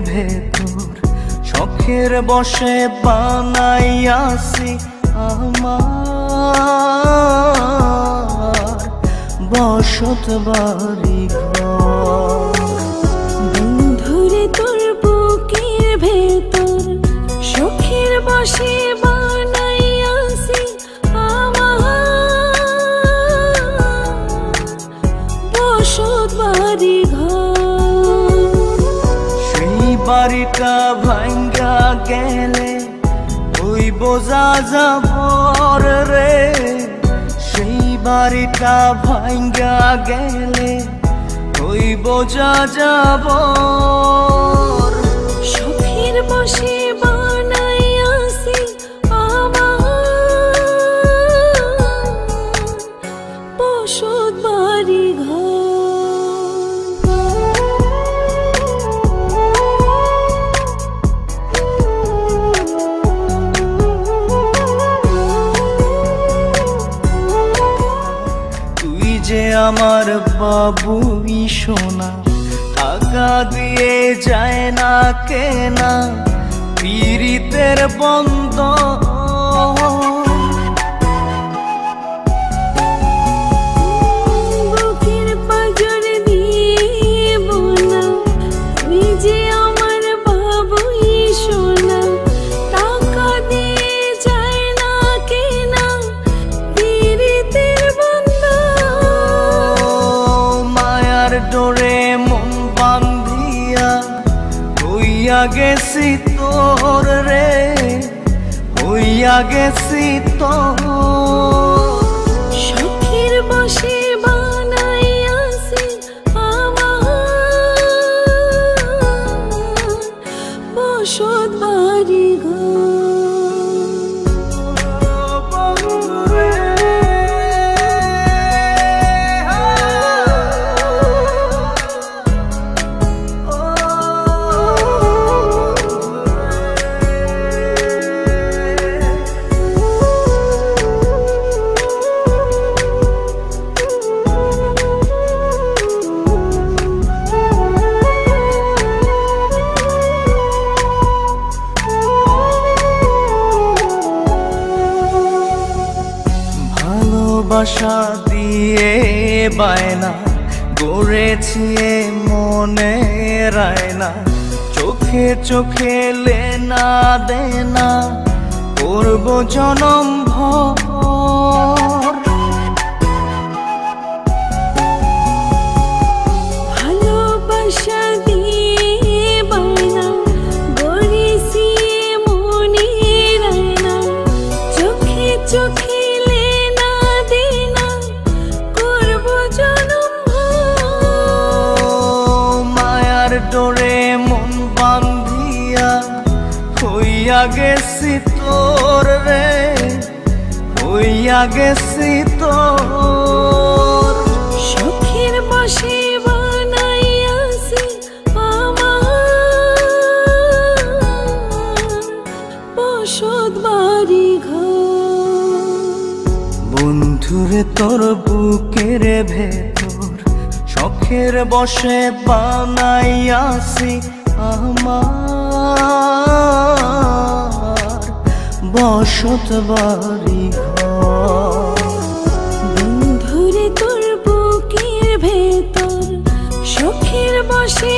ভেতর শখের বসে বানাইয়াছি আমার বসত বাড়ি ঘর। বন্ধুরে তোর বুকের ভেতর শখের বসে বানাইয়াছি আমার বসত বাড়ি ঘর। সেই বাড়িটা ভাঙ্গা গেলে ওই বোঝা যাবর রে, সেই বাড়িটা ভাঙ্গা গেলে ওই বোঝা যাবর। শখের বসে বানাইয়াছি আমার বসত বাড়ি ঘর। যে আমার বাবুই সোনা টাকা দিয়ে যায় না কেনা পীড়িতের বন্ধ। বুকের পাঁজর দিয়ে বোনা তুই যে আমার বাবুই সোনা টাকা দিয়ে যায় না কেনা পীড়িতের বন্ধ। ডোরে মন বান্ধিয়া হইয়া গেছি তোর রে, হইয়া গেছি তোর। শখের বসে বানাইয়াছি আমার বসত বাড়ি ঘর। ভালোবাসা দিয়ে বায়না গড়েছি মনে রায়না, চোখে চোখে লেনা দেনা করব জনম ভর। ভালোবাসা দিয়ে বায়না গড়েছি মনে রায়না, চোখে চোখে ডোরে মন বান্ধিয়া হইয়া গেছি তোর রে, হইয়া গেছি তোর। শখের বসে বানাইয়াছি আমার বসত বাড়ি ঘর। বন্ধুরে তোর বুকের ভেতর শখের বসে বানাইয়াছি আমার বসত বাড়ি ঘর। বন্ধুরে তোর বুকের ভেতর শখের বসে